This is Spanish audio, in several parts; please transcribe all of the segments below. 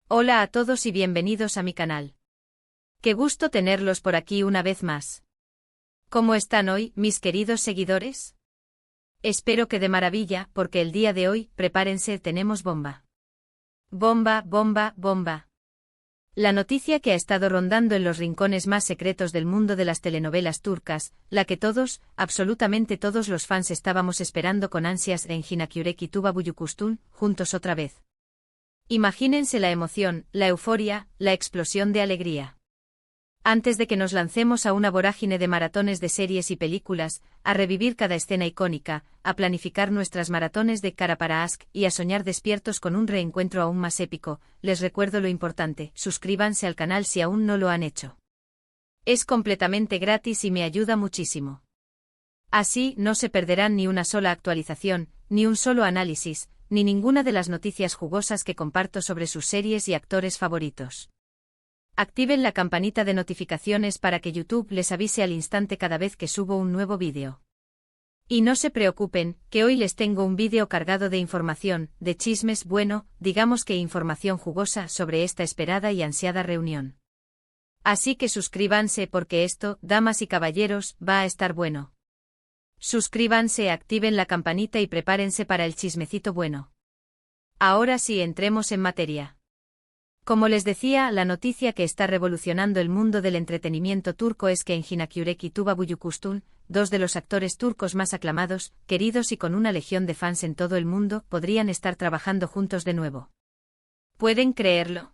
Hola a todos y bienvenidos a mi canal. Qué gusto tenerlos por aquí una vez más. ¿Cómo están hoy, mis queridos seguidores? Espero que de maravilla, porque el día de hoy, prepárense, tenemos bomba. Bomba, bomba, bomba. La noticia que ha estado rondando en los rincones más secretos del mundo de las telenovelas turcas, la que todos, absolutamente todos los fans estábamos esperando con ansias en Jinakürek Tuba Buyukustun, juntos otra vez. Imagínense la emoción, la euforia, la explosión de alegría. Antes de que nos lancemos a una vorágine de maratones de series y películas, a revivir cada escena icónica, a planificar nuestras maratones de Kara para Aşk y a soñar despiertos con un reencuentro aún más épico, les recuerdo lo importante: suscríbanse al canal si aún no lo han hecho. Es completamente gratis y me ayuda muchísimo. Así no se perderán ni una sola actualización, ni un solo análisis, ni ninguna de las noticias jugosas que comparto sobre sus series y actores favoritos. Activen la campanita de notificaciones para que YouTube les avise al instante cada vez que subo un nuevo vídeo. Y no se preocupen, que hoy les tengo un vídeo cargado de información, de chismes, bueno, digamos que información jugosa sobre esta esperada y ansiada reunión. Así que suscríbanse porque esto, damas y caballeros, va a estar bueno. Suscríbanse, activen la campanita y prepárense para el chismecito bueno. Ahora sí, entremos en materia. Como les decía, la noticia que está revolucionando el mundo del entretenimiento turco es que en Jinakürek Tuba Buyukustun, dos de los actores turcos más aclamados, queridos y con una legión de fans en todo el mundo, podrían estar trabajando juntos de nuevo. ¿Pueden creerlo?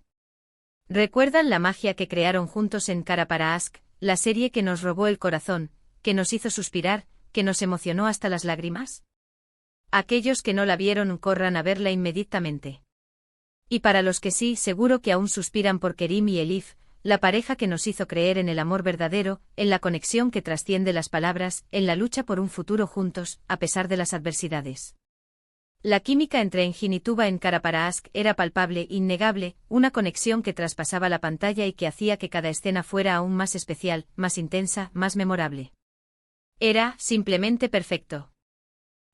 ¿Recuerdan la magia que crearon juntos en Kara para Aşk, la serie que nos robó el corazón, que nos hizo suspirar, que nos emocionó hasta las lágrimas? Aquellos que no la vieron, corran a verla inmediatamente. Y para los que sí, seguro que aún suspiran por Kerim y Elif, la pareja que nos hizo creer en el amor verdadero, en la conexión que trasciende las palabras, en la lucha por un futuro juntos, a pesar de las adversidades. La química entre Engin y Tuba en Kara para Aşk era palpable, innegable, una conexión que traspasaba la pantalla y que hacía que cada escena fuera aún más especial, más intensa, más memorable. Era, simplemente perfecto.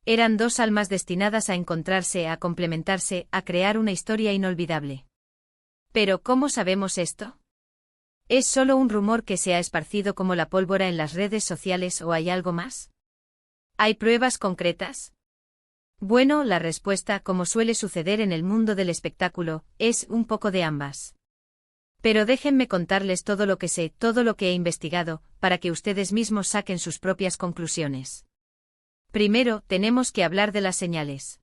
Eran dos almas destinadas a encontrarse, a complementarse, a crear una historia inolvidable. Pero ¿cómo sabemos esto? ¿Es solo un rumor que se ha esparcido como la pólvora en las redes sociales o hay algo más? ¿Hay pruebas concretas? Bueno, la respuesta, como suele suceder en el mundo del espectáculo, es un poco de ambas. Pero déjenme contarles todo lo que sé, todo lo que he investigado, para que ustedes mismos saquen sus propias conclusiones. Primero, tenemos que hablar de las señales.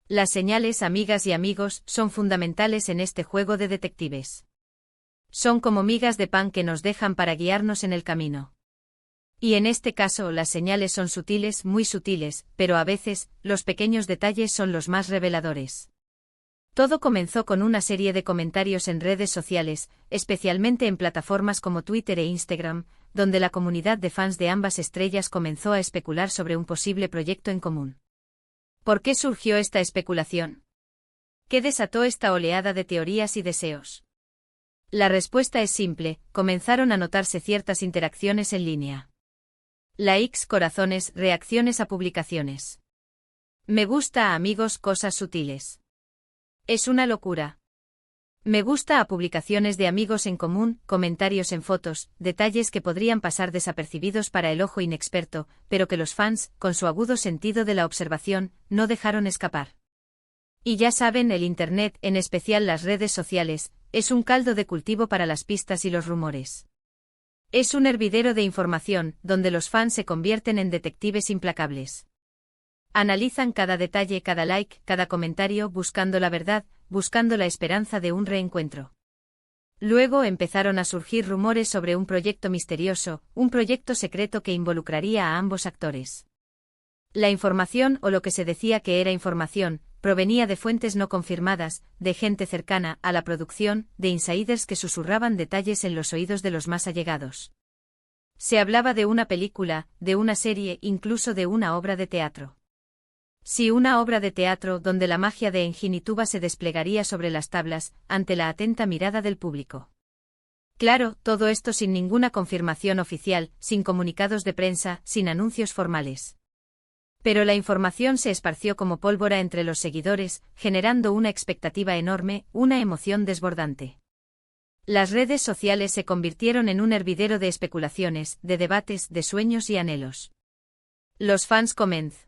Las señales, amigas y amigos, son fundamentales en este juego de detectives. Son como migas de pan que nos dejan para guiarnos en el camino. Y en este caso, las señales son sutiles, muy sutiles, pero a veces, los pequeños detalles son los más reveladores. Todo comenzó con una serie de comentarios en redes sociales, especialmente en plataformas como Twitter e Instagram, donde la comunidad de fans de ambas estrellas comenzó a especular sobre un posible proyecto en común. ¿Por qué surgió esta especulación? ¿Qué desató esta oleada de teorías y deseos? La respuesta es simple: comenzaron a notarse ciertas interacciones en línea. Likes, corazones, reacciones a publicaciones. Me gusta a amigos, cosas sutiles. Es una locura. Me gusta a publicaciones de amigos en común, comentarios en fotos, detalles que podrían pasar desapercibidos para el ojo inexperto, pero que los fans, con su agudo sentido de la observación, no dejaron escapar. Y ya saben, el Internet, en especial las redes sociales, es un caldo de cultivo para las pistas y los rumores. Es un hervidero de información, donde los fans se convierten en detectives implacables. Analizan cada detalle, cada like, cada comentario, buscando la verdad, buscando la esperanza de un reencuentro. Luego empezaron a surgir rumores sobre un proyecto misterioso, un proyecto secreto que involucraría a ambos actores. La información, o lo que se decía que era información, provenía de fuentes no confirmadas, de gente cercana a la producción, de insiders que susurraban detalles en los oídos de los más allegados. Se hablaba de una película, de una serie, incluso de una obra de teatro. Sí, una obra de teatro donde la magia de Engin y Tuba se desplegaría sobre las tablas, ante la atenta mirada del público. Claro, todo esto sin ninguna confirmación oficial, sin comunicados de prensa, sin anuncios formales. Pero la información se esparció como pólvora entre los seguidores, generando una expectativa enorme, una emoción desbordante. Las redes sociales se convirtieron en un hervidero de especulaciones, de debates, de sueños y anhelos. Los fans comenzaron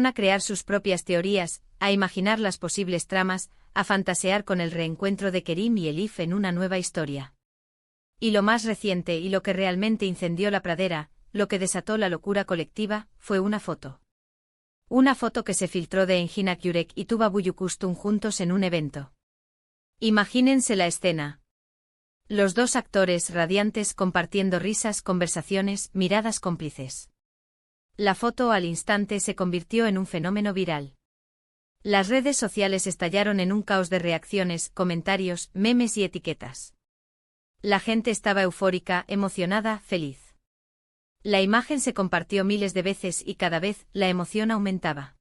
a crear sus propias teorías, a imaginar las posibles tramas, a fantasear con el reencuentro de Kerim y Elif en una nueva historia. Y lo más reciente y lo que realmente incendió la pradera, lo que desató la locura colectiva, fue una foto. Una foto que se filtró de Engin Akyurek y Tuba Büyüküstün juntos en un evento. Imagínense la escena. Los dos actores radiantes compartiendo risas, conversaciones, miradas cómplices. La foto al instante se convirtió en un fenómeno viral. Las redes sociales estallaron en un caos de reacciones, comentarios, memes y etiquetas. La gente estaba eufórica, emocionada, feliz. La imagen se compartió miles de veces y cada vez la emoción aumentaba.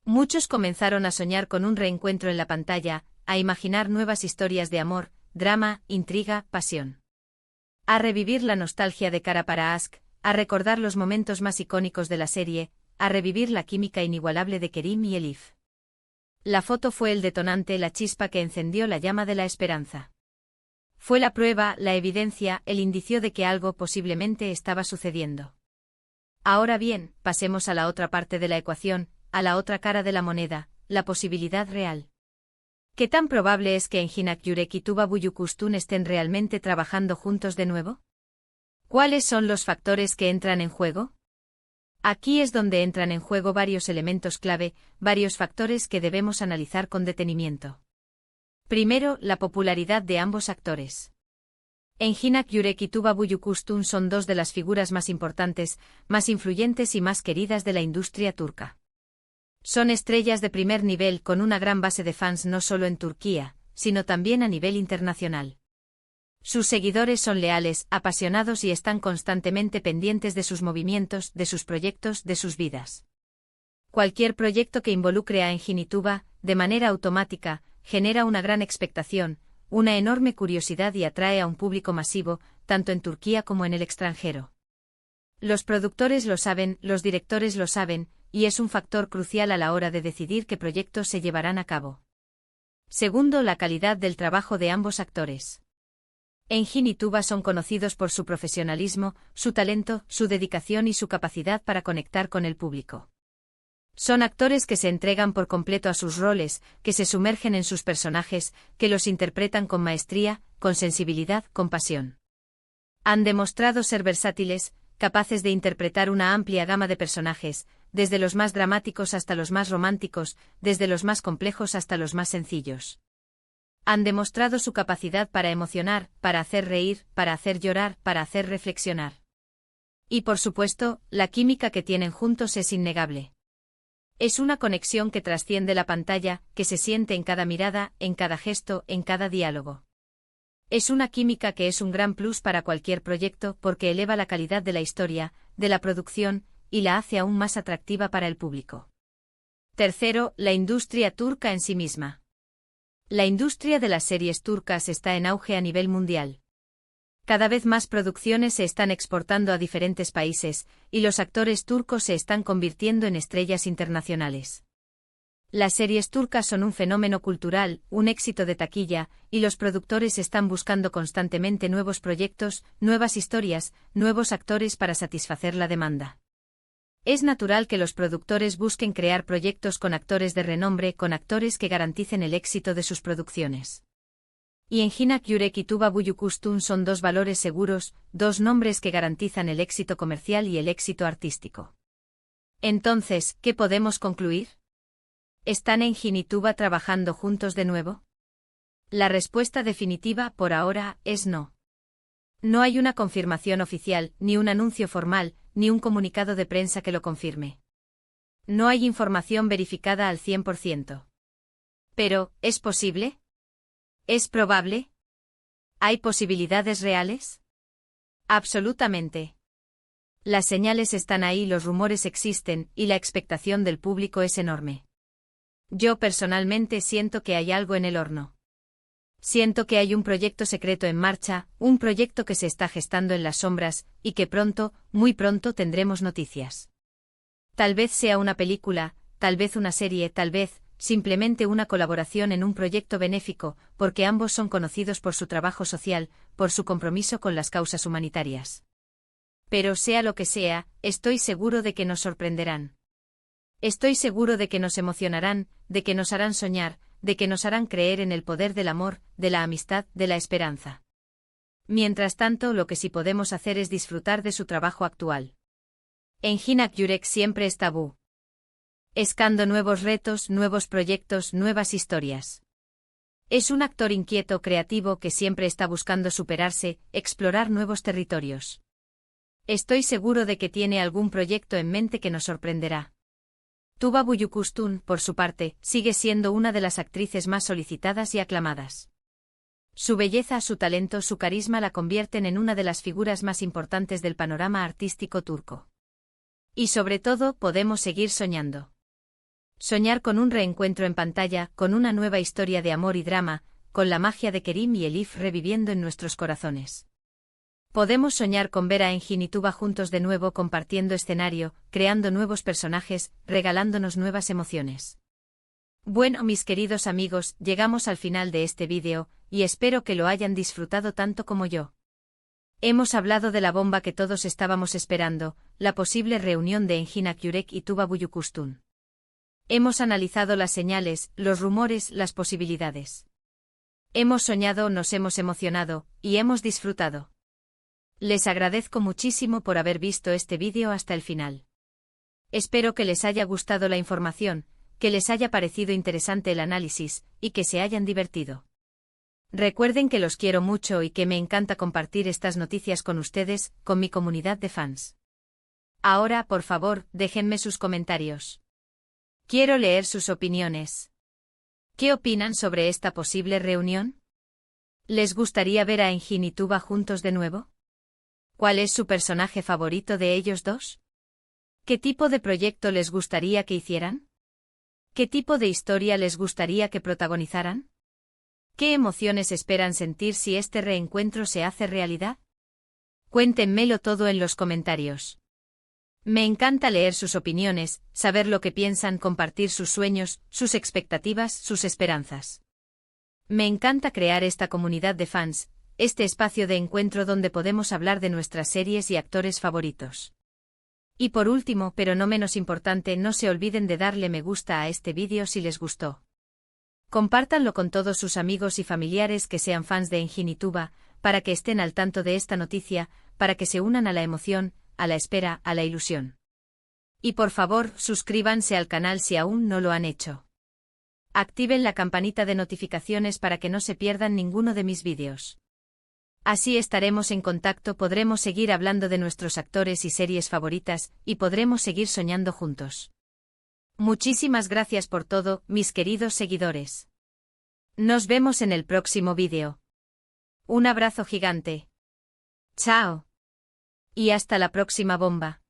Muchos comenzaron a soñar con un reencuentro en la pantalla, a imaginar nuevas historias de amor, drama, intriga, pasión. A revivir la nostalgia de Kara para Aşk, a recordar los momentos más icónicos de la serie, a revivir la química inigualable de Kerim y Elif. La foto fue el detonante, la chispa que encendió la llama de la esperanza. Fue la prueba, la evidencia, el indicio de que algo posiblemente estaba sucediendo. Ahora bien, pasemos a la otra parte de la ecuación, a la otra cara de la moneda, la posibilidad real. ¿Qué tan probable es que Engin Akyurek y Tuba Büyüküstün estén realmente trabajando juntos de nuevo? ¿Cuáles son los factores que entran en juego? Aquí es donde entran en juego varios elementos clave, varios factores que debemos analizar con detenimiento. Primero, la popularidad de ambos actores. Engin Akyurek y Tuba Büyüküstün son dos de las figuras más importantes, más influyentes y más queridas de la industria turca. Son estrellas de primer nivel con una gran base de fans no solo en Turquía, sino también a nivel internacional. Sus seguidores son leales, apasionados y están constantemente pendientes de sus movimientos, de sus proyectos, de sus vidas. Cualquier proyecto que involucre a Engin y Tuba, de manera automática, genera una gran expectación, una enorme curiosidad y atrae a un público masivo, tanto en Turquía como en el extranjero. Los productores lo saben, los directores lo saben, y es un factor crucial a la hora de decidir qué proyectos se llevarán a cabo. Segundo, la calidad del trabajo de ambos actores. Engin y Tuba son conocidos por su profesionalismo, su talento, su dedicación y su capacidad para conectar con el público. Son actores que se entregan por completo a sus roles, que se sumergen en sus personajes, que los interpretan con maestría, con sensibilidad, con pasión. Han demostrado ser versátiles, capaces de interpretar una amplia gama de personajes, desde los más dramáticos hasta los más románticos, desde los más complejos hasta los más sencillos. Han demostrado su capacidad para emocionar, para hacer reír, para hacer llorar, para hacer reflexionar. Y por supuesto, la química que tienen juntos es innegable. Es una conexión que trasciende la pantalla, que se siente en cada mirada, en cada gesto, en cada diálogo. Es una química que es un gran plus para cualquier proyecto porque eleva la calidad de la historia, de la producción, y la hace aún más atractiva para el público. Tercero, la industria turca en sí misma. La industria de las series turcas está en auge a nivel mundial. Cada vez más producciones se están exportando a diferentes países, y los actores turcos se están convirtiendo en estrellas internacionales. Las series turcas son un fenómeno cultural, un éxito de taquilla, y los productores están buscando constantemente nuevos proyectos, nuevas historias, nuevos actores para satisfacer la demanda. Es natural que los productores busquen crear proyectos con actores de renombre, con actores que garanticen el éxito de sus producciones. Y Engin Akyurek y Tuba Büyüküstün son dos valores seguros, dos nombres que garantizan el éxito comercial y el éxito artístico. Entonces, ¿qué podemos concluir? ¿Están Engin y Tuba trabajando juntos de nuevo? La respuesta definitiva, por ahora, es no. No hay una confirmación oficial, ni un anuncio formal, ni un comunicado de prensa que lo confirme. No hay información verificada al 100%. Pero, ¿es posible? ¿Es probable? ¿Hay posibilidades reales? Absolutamente. Las señales están ahí, los rumores existen, y la expectación del público es enorme. Yo personalmente siento que hay algo en el horno. Siento que hay un proyecto secreto en marcha, un proyecto que se está gestando en las sombras, y que pronto, muy pronto tendremos noticias. Tal vez sea una película, tal vez una serie, tal vez, simplemente una colaboración en un proyecto benéfico, porque ambos son conocidos por su trabajo social, por su compromiso con las causas humanitarias. Pero sea lo que sea, estoy seguro de que nos sorprenderán. Estoy seguro de que nos emocionarán, de que nos harán soñar, de que nos harán creer en el poder del amor, de la amistad, de la esperanza. Mientras tanto, lo que sí podemos hacer es disfrutar de su trabajo actual. Engin Yurek siempre está buscando nuevos retos, nuevos proyectos, nuevas historias. Es un actor inquieto, creativo que siempre está buscando superarse, explorar nuevos territorios. Estoy seguro de que tiene algún proyecto en mente que nos sorprenderá. Tuba Büyüküstün, por su parte, sigue siendo una de las actrices más solicitadas y aclamadas. Su belleza, su talento, su carisma la convierten en una de las figuras más importantes del panorama artístico turco. Y sobre todo, podemos seguir soñando. Soñar con un reencuentro en pantalla, con una nueva historia de amor y drama, con la magia de Kerim y Elif reviviendo en nuestros corazones. Podemos soñar con ver a Engin y Tuba juntos de nuevo compartiendo escenario, creando nuevos personajes, regalándonos nuevas emociones. Bueno, mis queridos amigos, llegamos al final de este vídeo, y espero que lo hayan disfrutado tanto como yo. Hemos hablado de la bomba que todos estábamos esperando, la posible reunión de Engin Yurek y Tuba Büyüküstün. Hemos analizado las señales, los rumores, las posibilidades. Hemos soñado, nos hemos emocionado, y hemos disfrutado. Les agradezco muchísimo por haber visto este vídeo hasta el final. Espero que les haya gustado la información, que les haya parecido interesante el análisis, y que se hayan divertido. Recuerden que los quiero mucho y que me encanta compartir estas noticias con ustedes, con mi comunidad de fans. Ahora, por favor, déjenme sus comentarios. Quiero leer sus opiniones. ¿Qué opinan sobre esta posible reunión? ¿Les gustaría ver a Engin y Tuba juntos de nuevo? ¿Cuál es su personaje favorito de ellos dos? ¿Qué tipo de proyecto les gustaría que hicieran? ¿Qué tipo de historia les gustaría que protagonizaran? ¿Qué emociones esperan sentir si este reencuentro se hace realidad? Cuéntenmelo todo en los comentarios. Me encanta leer sus opiniones, saber lo que piensan, compartir sus sueños, sus expectativas, sus esperanzas. Me encanta crear esta comunidad de fans, este espacio de encuentro donde podemos hablar de nuestras series y actores favoritos. Y por último, pero no menos importante, no se olviden de darle me gusta a este vídeo si les gustó. Compártanlo con todos sus amigos y familiares que sean fans de Engin y Tuba, para que estén al tanto de esta noticia, para que se unan a la emoción, a la espera, a la ilusión. Y por favor, suscríbanse al canal si aún no lo han hecho. Activen la campanita de notificaciones para que no se pierdan ninguno de mis vídeos. Así estaremos en contacto, podremos seguir hablando de nuestros actores y series favoritas, y podremos seguir soñando juntos. Muchísimas gracias por todo, mis queridos seguidores. Nos vemos en el próximo vídeo. Un abrazo gigante. Chao. Y hasta la próxima bomba.